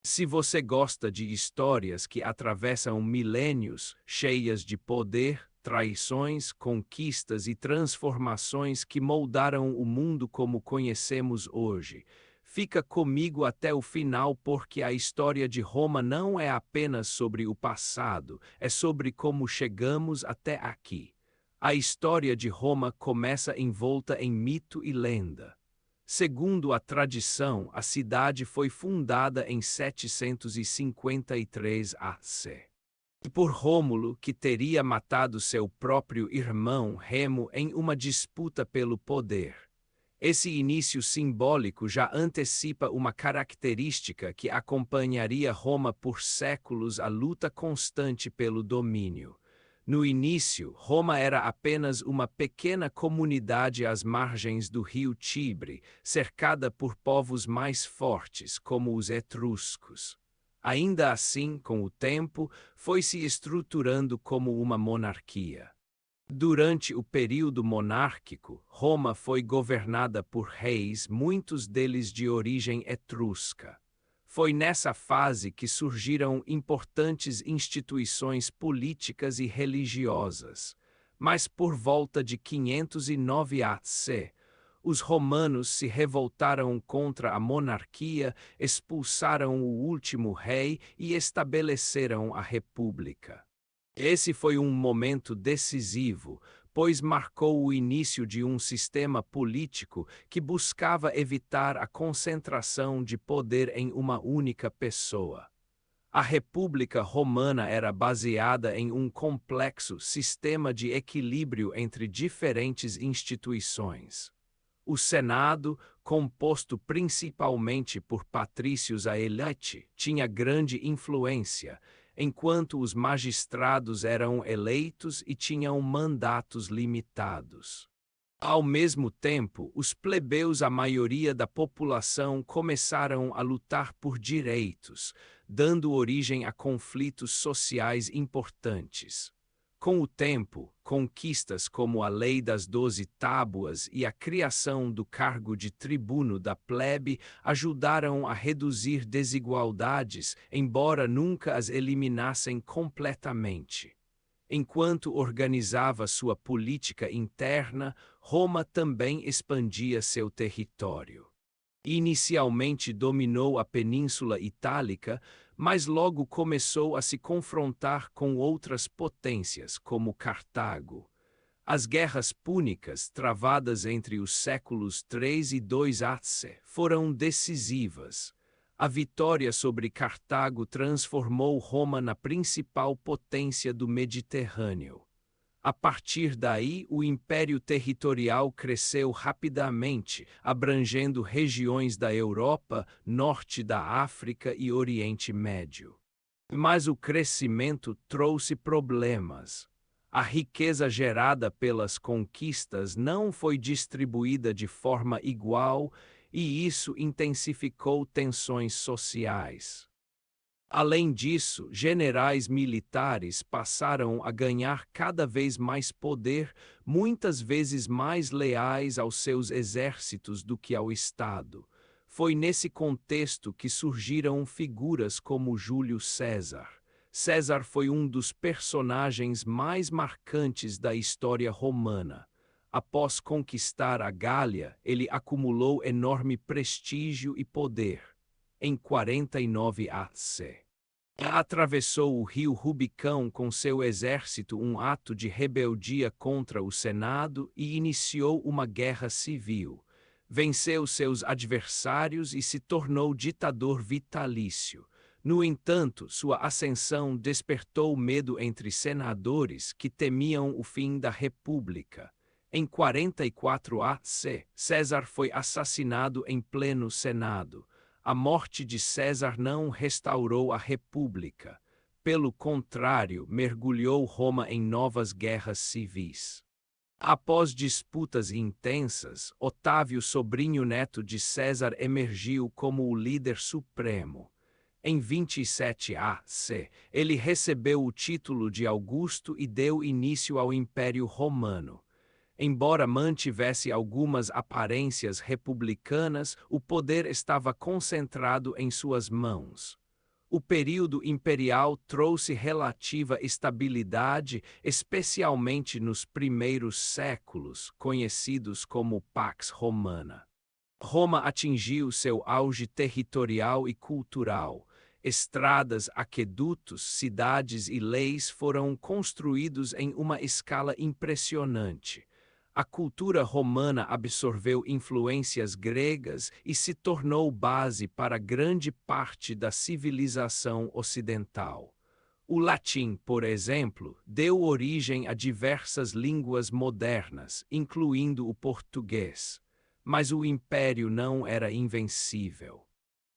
Se você gosta de histórias que atravessam milênios, cheias de poder, traições, conquistas e transformações que moldaram o mundo como conhecemos hoje, fica comigo até o final porque a história de Roma não é apenas sobre o passado, é sobre como chegamos até aqui. A história de Roma começa envolta em mito e lenda. Segundo a tradição, a cidade foi fundada em 753 AC. Por Rômulo, que teria matado seu próprio irmão Remo em uma disputa pelo poder. Esse início simbólico já antecipa uma característica que acompanharia Roma por séculos: a luta constante pelo domínio. No início, Roma era apenas uma pequena comunidade às margens do rio Tibre, cercada por povos mais fortes, como os etruscos. Ainda assim, com o tempo, foi se estruturando como uma monarquia. Durante o período monárquico, Roma foi governada por reis, muitos deles de origem etrusca. Foi nessa fase que surgiram importantes instituições políticas e religiosas. Mas por volta de 509 AC, os romanos se revoltaram contra a monarquia, expulsaram o último rei e estabeleceram a república. Esse foi um momento decisivo, pois marcou o início de um sistema político que buscava evitar a concentração de poder em uma única pessoa. A República Romana era baseada em um complexo sistema de equilíbrio entre diferentes instituições. O Senado, composto principalmente por patrícios à elite, tinha grande influência, enquanto os magistrados eram eleitos e tinham mandatos limitados. Ao mesmo tempo, os plebeus, a maioria da população, começaram a lutar por direitos, dando origem a conflitos sociais importantes. Com o tempo, conquistas como a Lei das 12 Tábuas e a criação do cargo de tribuno da plebe ajudaram a reduzir desigualdades, embora nunca as eliminassem completamente. Enquanto organizava sua política interna, Roma também expandia seu território. Inicialmente dominou a Península Itálica, mas logo começou a se confrontar com outras potências, como Cartago. As guerras púnicas, travadas entre os séculos 3 e 2 AC, foram decisivas. A vitória sobre Cartago transformou Roma na principal potência do Mediterrâneo. A partir daí, o império territorial cresceu rapidamente, abrangendo regiões da Europa, norte da África e Oriente Médio. Mas o crescimento trouxe problemas. A riqueza gerada pelas conquistas não foi distribuída de forma igual, e isso intensificou tensões sociais. Além disso, generais militares passaram a ganhar cada vez mais poder, muitas vezes mais leais aos seus exércitos do que ao Estado. Foi nesse contexto que surgiram figuras como Júlio César. César foi um dos personagens mais marcantes da história romana. Após conquistar a Gália, ele acumulou enorme prestígio e poder. Em 49 AC. Atravessou o rio Rubicão com seu exército, um ato de rebeldia contra o Senado, e iniciou uma guerra civil. Venceu seus adversários e se tornou ditador vitalício. No entanto, sua ascensão despertou medo entre senadores que temiam o fim da República. Em 44 AC, César foi assassinado em pleno Senado. A morte de César não restaurou a República. Pelo contrário, mergulhou Roma em novas guerras civis. Após disputas intensas, Otávio, sobrinho neto de César, emergiu como o líder supremo. Em 27 AC, ele recebeu o título de Augusto e deu início ao Império Romano. Embora mantivesse algumas aparências republicanas, o poder estava concentrado em suas mãos. O período imperial trouxe relativa estabilidade, especialmente nos primeiros séculos, conhecidos como Pax Romana. Roma atingiu seu auge territorial e cultural. Estradas, aquedutos, cidades e leis foram construídos em uma escala impressionante. A cultura romana absorveu influências gregas e se tornou base para grande parte da civilização ocidental. O latim, por exemplo, deu origem a diversas línguas modernas, incluindo o português. Mas o império não era invencível.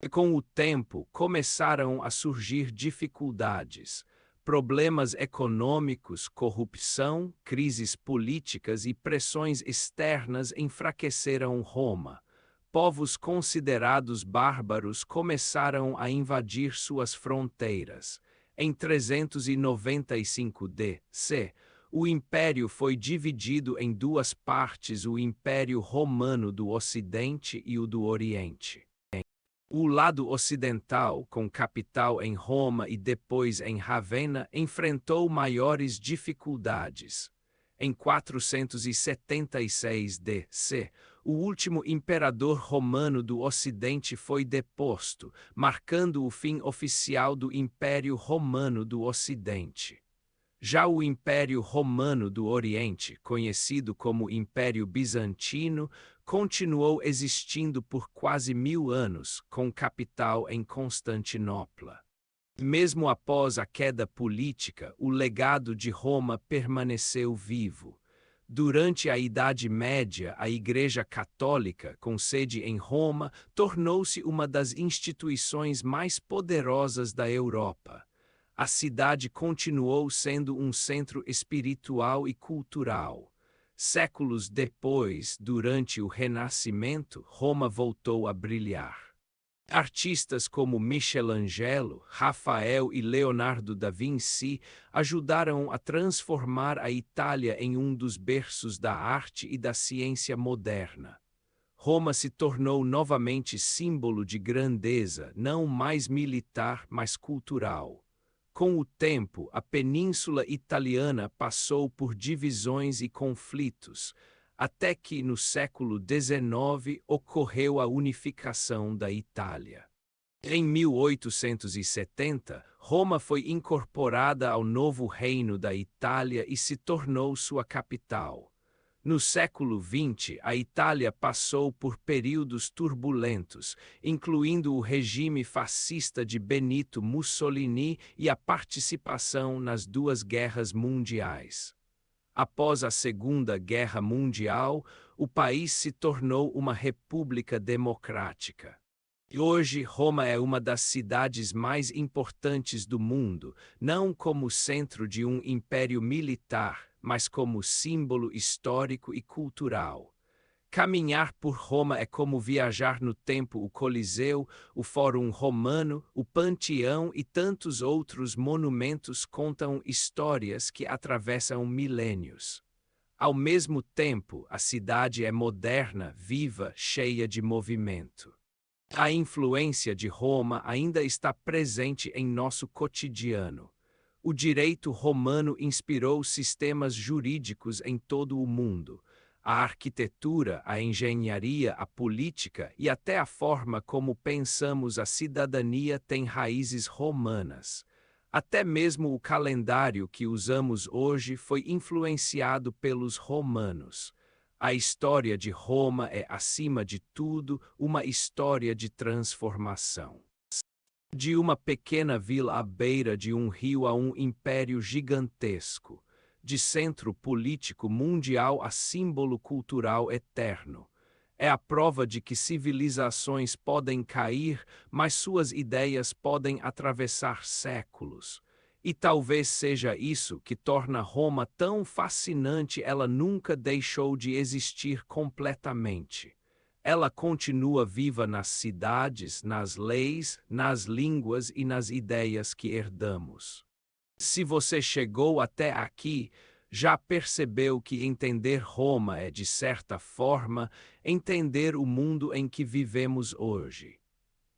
E com o tempo começaram a surgir dificuldades. Problemas econômicos, corrupção, crises políticas e pressões externas enfraqueceram Roma. Povos considerados bárbaros começaram a invadir suas fronteiras. Em 395 d.C., o império foi dividido em duas partes: o Império Romano do Ocidente e o do Oriente. O lado ocidental, com capital em Roma e depois em Ravenna, enfrentou maiores dificuldades. Em 476 d.C., o último imperador romano do Ocidente foi deposto, marcando o fim oficial do Império Romano do Ocidente. Já o Império Romano do Oriente, conhecido como Império Bizantino, continuou existindo por quase 1000 anos, com capital em Constantinopla. Mesmo após a queda política, o legado de Roma permaneceu vivo. Durante a Idade Média, a Igreja Católica, com sede em Roma, tornou-se uma das instituições mais poderosas da Europa. A cidade continuou sendo um centro espiritual e cultural. Séculos depois, durante o Renascimento, Roma voltou a brilhar. Artistas como Michelangelo, Rafael e Leonardo da Vinci ajudaram a transformar a Itália em um dos berços da arte e da ciência moderna. Roma se tornou novamente símbolo de grandeza, não mais militar, mas cultural. Com o tempo, a Península Italiana passou por divisões e conflitos, até que no século XIX ocorreu a unificação da Itália. Em 1870, Roma foi incorporada ao novo Reino da Itália e se tornou sua capital. No século XX, a Itália passou por períodos turbulentos, incluindo o regime fascista de Benito Mussolini e a participação nas duas guerras mundiais. Após a Segunda Guerra Mundial, o país se tornou uma república democrática. Hoje, Roma é uma das cidades mais importantes do mundo, não como centro de um império militar, mas como símbolo histórico e cultural. Caminhar por Roma é como viajar no tempo. O Coliseu, o Fórum Romano, o Panteão e tantos outros monumentos contam histórias que atravessam milênios. Ao mesmo tempo, a cidade é moderna, viva, cheia de movimento. A influência de Roma ainda está presente em nosso cotidiano. O direito romano inspirou sistemas jurídicos em todo o mundo. A arquitetura, a engenharia, a política e até a forma como pensamos a cidadania têm raízes romanas. Até mesmo o calendário que usamos hoje foi influenciado pelos romanos. A história de Roma é, acima de tudo, uma história de transformação. De uma pequena vila à beira de um rio a um império gigantesco, de centro político mundial a símbolo cultural eterno. É a prova de que civilizações podem cair, mas suas ideias podem atravessar séculos. E talvez seja isso que torna Roma tão fascinante. Ela nunca deixou de existir completamente. Ela continua viva nas cidades, nas leis, nas línguas e nas ideias que herdamos. Se você chegou até aqui, já percebeu que entender Roma é, de certa forma, entender o mundo em que vivemos hoje.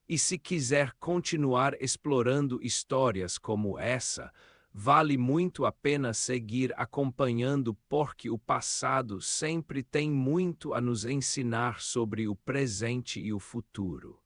E se quiser continuar explorando histórias como essa, vale muito a pena seguir acompanhando porque o passado sempre tem muito a nos ensinar sobre o presente e o futuro.